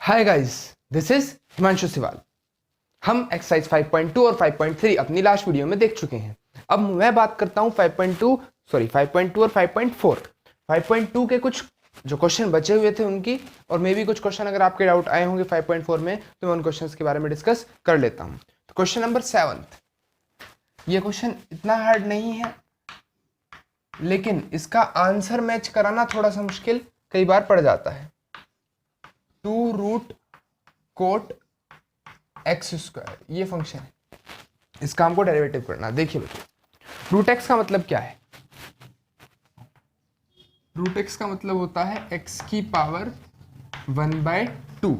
Hi guys, this is Himanshu Siwal. हम exercise 5.2 और 5.3 अपनी लास्ट वीडियो में देख चुके हैं। अब मैं बात करता हूं 5.2 और 5.4। 5.2 के कुछ जो क्वेश्चन बचे हुए थे उनकी, और मे भी कुछ क्वेश्चन अगर आपके डाउट आए होंगे 5.4 में तो मैं उन क्वेश्चंस के बारे में डिस्कस कर लेता हूं। तो क्वेश्चन नंबर 7, ये क्वेश्चन इतना हार्ड नहीं है, लेकिन इसका आंसर मैच कराना थोड़ा सा मुश्किल कई बार पड़ जाता है। 2 रूट कोट एक्स स्क्वायर, ये फंक्शन है, इसका हमको डेरिवेटिव करना। देखिए बच्चों, रूट एक्स का मतलब क्या है? रूट एक्स का मतलब होता है एक्स की पावर 1/2।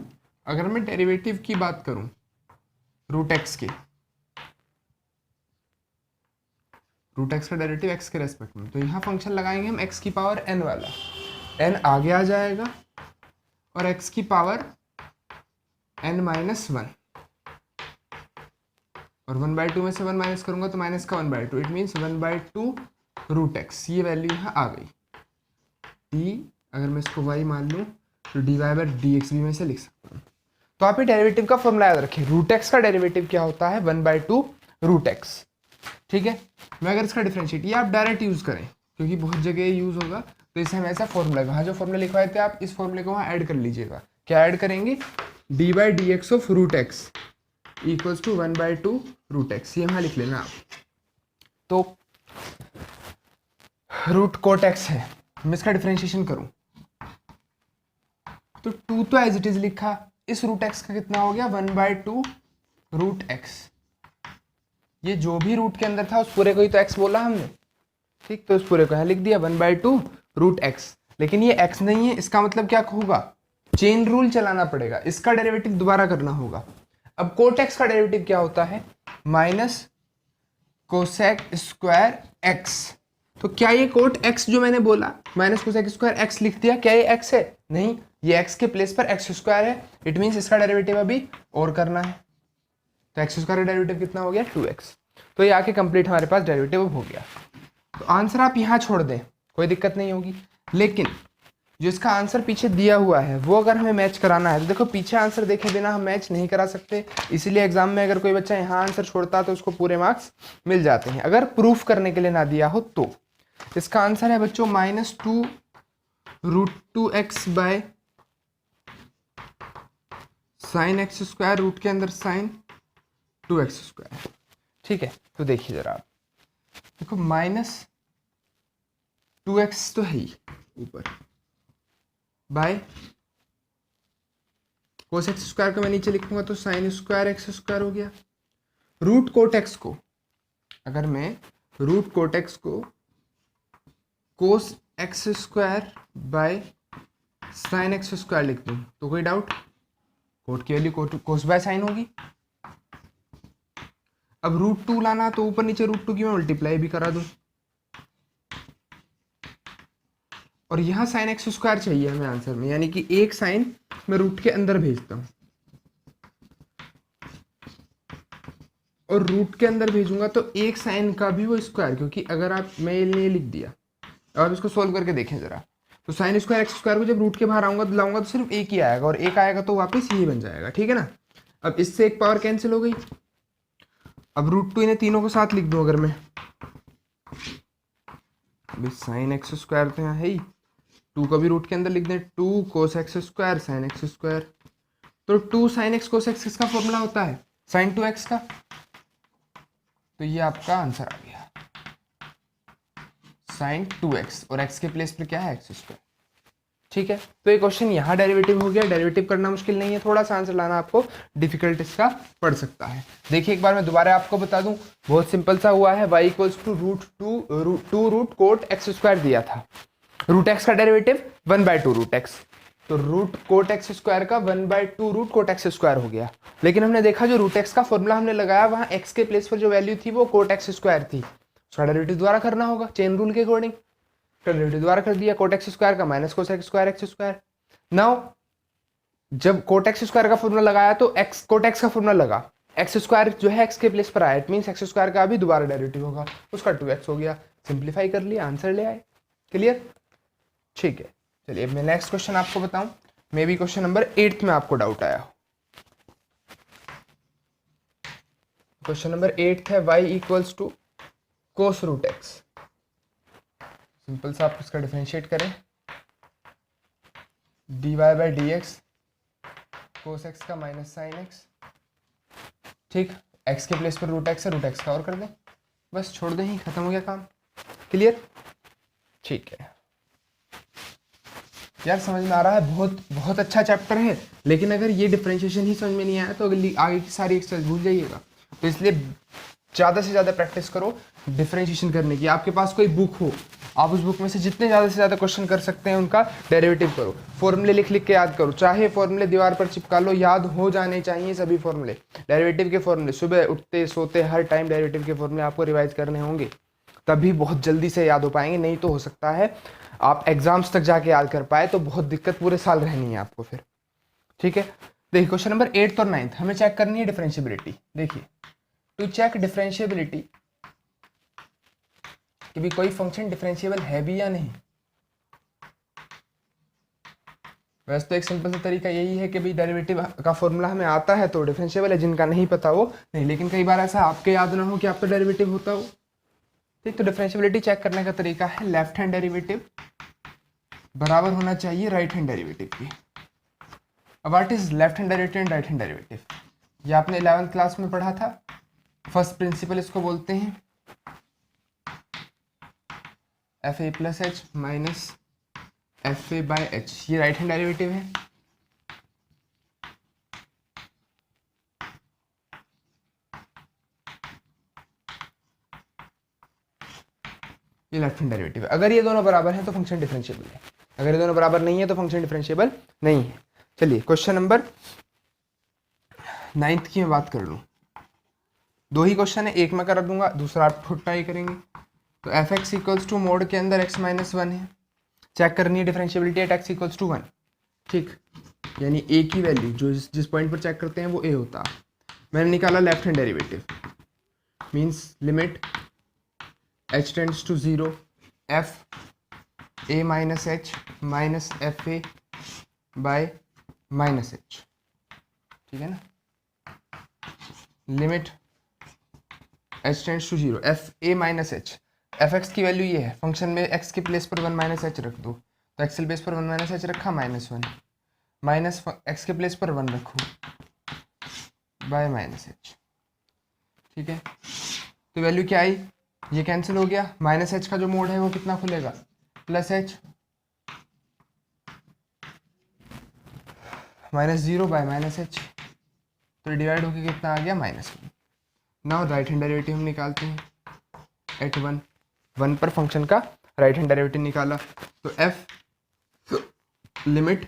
अगर मैं डेरिवेटिव की बात करूं रूट एक्स की, रूट एक्स का डेरिवेटिव एक्स के रेस्पेक्ट में, तो यहाँ फंक्शन लगाएंगे हम एक्स की पावर n वाला, n आगे आ जाएगा और एक्स की पावर n-1, और 1/2 में से 1 माइनस करूंगा तो माइनस का 1/2, इट मीन्स 1/2 रूट एक्स। ये वैल्यू यहाँ आ गई। डी, अगर मैं इसको y मान लूँ तो dy/dx भी मैं इसे लिख सकता हूँ। तो आप ये डेरिवेटिव का फॉर्मूला याद रखें। रूट एक्स का डेरिवेटिव क्या होता है? 1/2 रूट एक्स। ठीक है, मैं अगर इसका डिफरेंशिएट, ये आप डायरेक्ट यूज करें क्योंकि बहुत जगह यूज होगा, तो इसे हम ऐसा फॉर्मूला, वहाँ जो फॉर्मूला लिखवाए थे आप इस फॉर्मूले को वहाँ ऐड कर लीजिएगा। क्या ऐड करेंगे? dy/dx of root X equals to 1/2 root X, ये वहाँ लिख लेना आप। तो रूट कोट एक्स है, मैं इसका डिफरेंशिएशन करूं तो 2 तो एज इट इज लिखा, इस रूट एक्स का कितना हो गया? 1/2 रूट एक्स। ये जो भी रूट के अंदर था उस पूरे को ही तो एक्स बोला हमने, ठीक? तो उस पूरे को यहाँ लिख दिया 1/2 रूट एक्स। लेकिन ये एक्स नहीं है, इसका मतलब क्या होगा? चेन रूल चलाना पड़ेगा, इसका डेरिवेटिव दोबारा करना होगा। अब कोट एक्स का डेरिवेटिव क्या होता है? Minus cosec square x. तो क्या ये कोट एक्स जो मैंने बोला माइनस कोसेक स्क्वायर एक्स लिख दिया, क्या ये एक्स है? नहीं, ये एक्स के प्लेस पर एक्स स्क्वायर है। इट मीन्स इसका डेरिवेटिव अभी और करना है। तो एक्स स्क्वायर का डेरिवेटिव कितना हो गया? 2x। तो ये आके कंप्लीट हमारे पास डेरिवेटिव हो गया। तो आंसर आप यहाँ छोड़ दें, कोई दिक्कत नहीं होगी। लेकिन जो इसका आंसर पीछे दिया हुआ है वो अगर हमें मैच कराना है तो देखो, पीछे आंसर देखे बिना हम मैच नहीं करा सकते। इसीलिए एग्जाम में अगर कोई बच्चा यहाँ आंसर छोड़ता तो उसको पूरे मार्क्स मिल जाते हैं। अगर प्रूफ करने के लिए ना दिया हो तो इसका आंसर है बच्चों -2 root 2x by sine X square, root के अंदर साइन 2x स्क्वायर। ठीक है, तो देखिए जरा आप, देखो -2x तो है ही ऊपर, बाय कोस एक्स स्क्वायर को मैं नीचे लिखूंगा तो साइन स्क्वायर एक्स स्क्वायर हो गया। रूट कोट एक्स को, अगर मैं रूट कोट एक्स को cos x square by sine X square लिख दूं तो कोई डाउट? कोट की वैल्यू कोस बाय साइन होगी। अब √2 लाना तो ऊपर नीचे √2 की मैं मल्टीप्लाई भी करा दूं, और यहां साइन एक्स स्क्वायर चाहिए हमें आंसर में, यानी कि एक साइन मैं रूट के अंदर भेजता हूं, और रूट के अंदर भेजूंगा तो एक साइन का भी वो स्क्वायर, क्योंकि अगर आप, मैं ये लिख दिया, अब इसको सोल्व करके देखें जरा, तो साइन स्क्वायर एक्स स्क्वायर को जब रूट के बाहर आऊंगा तो लाऊंगा तो सिर्फ एक ही आएगा, और एक आएगा तो वापस यही बन जाएगा। ठीक है ना? अब इससे एक पावर कैंसिल हो गई। अब √2 इन्हें तीनों को साथ लिख दूं अगर मैं, साइन एक्स स्क्वायर तो यहाँ है ही, 2 को भी रूट के अंदर लिख दें, 2 cos x square sine X square. तो 2 साइन एक्स कोस एक्स किसका फॉर्मूला होता है? साइन 2x का। तो ये आपका आंसर आ गया, साइन 2x, और x के प्लेस पर क्या है? X square. ठीक है, तो ये क्वेश्चन यहाँ डेरिवेटिव हो गया। डेरिवेटिव करना मुश्किल नहीं है, थोड़ा सा आंसर लाना आपको डिफिकल्ट इसका पड़ सकता है। देखिए एक बार मैं दोबारा आपको बता दूं, बहुत सिंपल सा हुआ है। y equals to √2 root cot X square दिया था, रूट एक्स का डेरिवेटिव 1/2 रूट एक्स, तो रूट कोट एक्स स्क्वायर का 1/2 रूट कोट एक्स स्क्वायर हो गया। लेकिन हमने देखा जो रूट एक्स का फॉर्मूला हमने लगाया वहां एक्स के प्लेस पर जो वैल्यू थी वो कोट एक्स स्क्वायर थी, उसका डेरिवेटिव दोबारा करना होगा चेन रूल के अकॉर्डिंग। डेरिवेटिव दोबारा कर दिया, कोट एक्स स्क्वायर का minus cos x square x square. Now जब कोट एक्स स्क्वायर का फॉर्मूला लगाया तो एक्स कोट एक्स का फॉर्मूला लगा, एक्स स्क्वायर जो है एक्स के प्लेस पर आया, इट मींस एक्स स्क्वायर का भी दोबारा डेरिवेटिव होगा, उसका 2x हो गया। सिंप्लीफाई कर लिया, आंसर ले आए। क्लियर? ठीक है, चलिए अब मैं नेक्स्ट क्वेश्चन आपको बताऊं। मे बी क्वेश्चन नंबर 8 में आपको डाउट आया हो। क्वेश्चन नंबर 8 है y equals to cos root X. Simple सा आप इसका डिफरेंशिएट करें, dy by D X cos X का माइनस साइन एक्स। ठीक, x के प्लेस पर रूट एक्स है, रूट एक्स का और कर दें, बस छोड़ दें ही, खत्म हो गया काम। क्लियर? ठीक है यार, समझ में आ रहा है? बहुत बहुत अच्छा चैप्टर है, लेकिन अगर ये डिफरेंशिएशन ही समझ में नहीं आया तो अगली आगे की सारी एक्सरसाइज भूल जाइएगा। तो इसलिए ज़्यादा से ज़्यादा प्रैक्टिस करो डिफरेंशिएशन करने की। आपके पास कोई बुक हो, आप उस बुक में से जितने ज़्यादा से ज़्यादा क्वेश्चन कर सकते हैं उनका डेरिवेटिव करो, फॉर्मूले लिख लिख के याद करो, चाहे फॉर्मूले दीवार पर चिपका लो, याद हो जाने चाहिए सभी फॉर्मूले, डेरिवेटिव के फॉर्मूले। सुबह उठते सोते हर टाइम डेरिवेटिव के फॉर्मूले आपको रिवाइज करने होंगे, तभी बहुत जल्दी से याद हो पाएंगे। नहीं तो हो सकता है आप एग्जाम्स तक जाके याद कर पाए तो बहुत दिक्कत पूरे साल रहनी है आपको फिर। ठीक है, देखिए क्वेश्चन नंबर 8 और 9 हमें चेक करनी है डिफरेंशिएबिलिटी। देखिए, टू चेक डिफरेंशिएबिलिटी कि भी कोई फंक्शन डिफरेंशिएबल है भी या नहीं। वैसे तो एक सिंपल सा तरीका यही है कि भाई डेरिवेटिव का फॉर्मूला हमें आता है तो डिफरेंशिएबल है, जिनका नहीं पता वो नहीं, लेकिन कई बार ऐसा आपके याद ना हो कि आपका डेरिवेटिव होता हो। ठीक, तो डिफरेंशिएबिलिटी चेक करने का तरीका है लेफ्ट हैंड डेरिवेटिव बराबर होना चाहिए राइट हैंड डेरिवेटिव की। अब what is left hand derivative and right hand derivative, ये आपने 11th क्लास में पढ़ा था। फर्स्ट प्रिंसिपल इसको बोलते हैं F A plus H minus F A by H, ये राइट हैंड डेरिवेटिव है। ये लेफ्ट हैंड डेरिवेटिव है। अगर ये दोनों बराबर हैं तो फंक्शन डिफरेंशिएबल है, अगर ये दोनों बराबर नहीं है तो फंक्शन डिफरेंशिएबल नहीं है। चलिए क्वेश्चन नंबर 9 की मैं बात कर लूँ, दो ही क्वेश्चन है, एक मैं कर दूंगा, दूसरा आप खुद ट्राई करेंगे। तो F X equals to mod के अंदर एक्स माइनस 1 है, चेक करनी है differentiability at X equals to 1। ठीक, यानी ए की वैल्यू जो जिस पॉइंट पर चेक करते हैं वो ए होता है। मैंने निकाला left hand derivative, means limit H tends to 0 F A minus H minus F A by minus H. ठीक है ना, limit H tends to 0 F A minus H, F X की वैल्यू ये है, फंक्शन में एक्स के place पर 1 minus H रख दो, तो एक्स के प्लेस पर 1 माइनस एच रखा -1, माइनस एक्स के प्लेस पर 1 रखो बाय माइनस एच। ठीक है, तो वैल्यू क्या आई, ये कैंसिल हो गया, माइनस एच का जो मोड है वो कितना खुलेगा plus H -0 bye minus H, तो डिवाइड होके कितना आ गया -1। नाउ राइट हैंड डेरिवेटिव हम निकालते हैं एट 1 पर फंक्शन का राइट हैंड डेरिवेटिव निकाला, तो F limit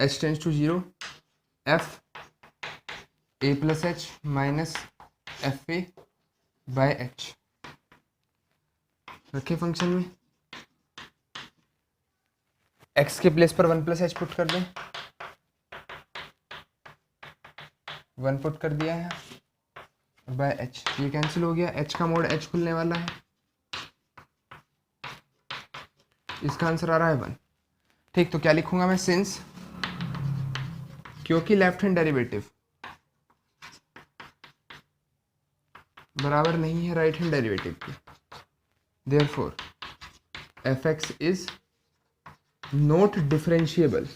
H tends to 0 F A plus H minus F A by H रखे फंक्शन में, एक्स के प्लेस पर 1 प्लस एच पुट कर दें, 1 पुट कर दिया है बाय एच, ये कैंसिल हो गया, एच का मोड एच खुलने वाला है, इसका आंसर आ रहा है 1। ठीक, तो क्या लिखूंगा मैं, सिंस क्योंकि लेफ्ट हैंड डेरिवेटिव बराबर नहीं है राइट हैंड डेरिवेटिव के, therefore F X is not differentiable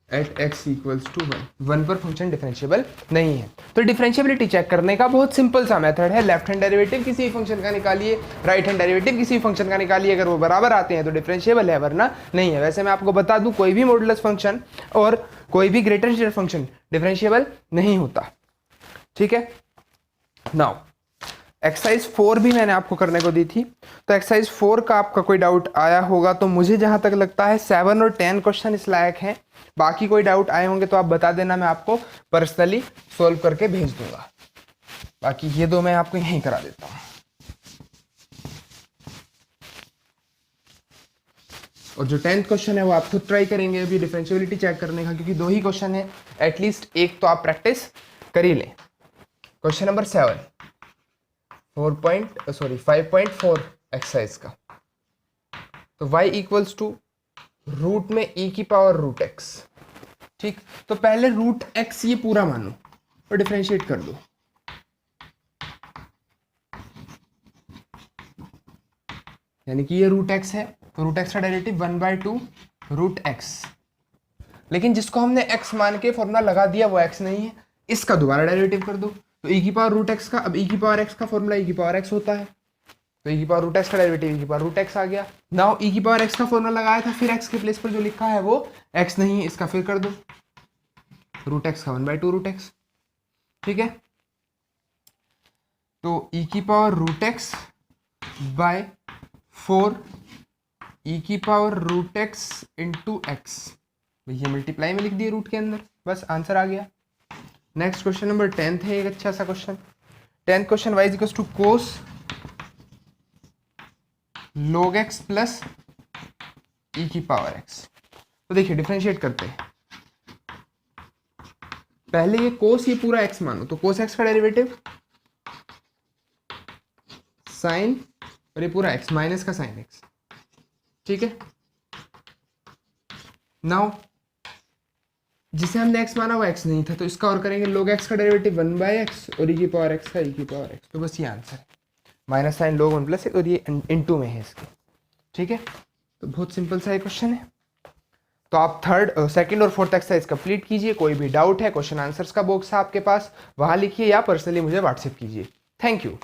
at X equals to 1 पर फंक्शन डिफरेंशिएबल नहीं है। तो डिफरेंशिएबिलिटी चेक करने का बहुत सिंपल सा मेथड है, लेफ्ट हैंड डेरिवेटिव किसी फंक्शन का निकालिए, राइट हैंड डेरिवेटिव किसी फंक्शन का निकालिए, अगर वो बराबर आते हैं तो डिफरेंशिएबल है, वरना नहीं है। वैसे मैं आपको बता दूं, कोई भी मॉडुलस फंक्शन और कोई भी ग्रेटर इंटीजर फंक्शन डिफरेंशिएबल नहीं होता। ठीक है, नाउ एक्सरसाइज 4 भी मैंने आपको करने को दी थी, तो एक्सरसाइज 4 का आपका कोई डाउट आया होगा तो मुझे जहां तक लगता है 7 और 10 क्वेश्चन इस लायक हैं। बाकी कोई डाउट आए होंगे तो आप बता देना, मैं आपको पर्सनली सॉल्व करके भेज दूंगा। बाकी ये दो मैं आपको यहीं करा देता हूं। और जो 10th क्वेश्चन है वो आप खुद ट्राई करेंगे अभी डिफरेंशिएबिलिटी चेक करने का, क्योंकि दो ही क्वेश्चन है, एटलीस्ट एक तो आप प्रैक्टिस कर ही लें। क्वेश्चन नंबर 7 5.4 एक्सरसाइज का। तो y इक्वल्स टू रूट में e की पावर रूट एक्स। ठीक, तो पहले रूट एक्स ये पूरा मानो और डिफरेंशिएट कर दो। यानी कि ये रूट एक्स है, तो रूट एक्स का डेरिवेटिव 1/2 रूट एक्स। लेकिन जिसको हमने x मान के फॉर्मूला लगा दिया वो x नहीं है, इसका दोबारा डेरिवेटिव कर दो। तो e की पावर रूट एक्स का, अब e की पावर x का फॉर्मूला e की पावर x होता है, तो e की पावर रूट एक्स का डेरिवेटिव e की पावर रूट एक्स आ गया। नाउ e की पावर x का फॉर्मूला लगाया था, फिर x के प्लेस पर जो लिखा है वो x नहीं है, इसका फिर कर दो रूट एक्स का 1/2 रूट एक्स। ठीक है, तो e की power root X by 4 e की power root X into X, भैया मल्टीप्लाई में लिख दिए रूट के अंदर, बस आंसर आ गया। नेक्स्ट क्वेश्चन नंबर 10 है, एक अच्छा सा question. 10th question y equals to cos log x plus e की पावर x। तो देखिए डिफरेंशिएट करते हैं, पहले ये कोस ये पूरा x मानो, तो कोस x का डेरिवेटिव साइन और ये पूरा x माइनस का साइन x। ठीक है, नाउ जिसे हमने x माना वो x नहीं था, तो इसका और करेंगे log x का डेरिवेटिव 1/x और e की पावर x का e की पावर x। तो बस ये आंसर है, माइनस साइन log 1 प्लस और ये इनटू में है इसके। ठीक है, तो बहुत सिंपल सा ये क्वेश्चन है। तो आप सेकंड और फोर्थ एक्सरसाइज कंप्लीट कीजिए। कोई भी डाउट है, क्वेश्चन आंसर्स का बॉक्स है आपके पास, वहां लिखिए या पर्सनली मुझे व्हाट्सएप कीजिए। Thank you.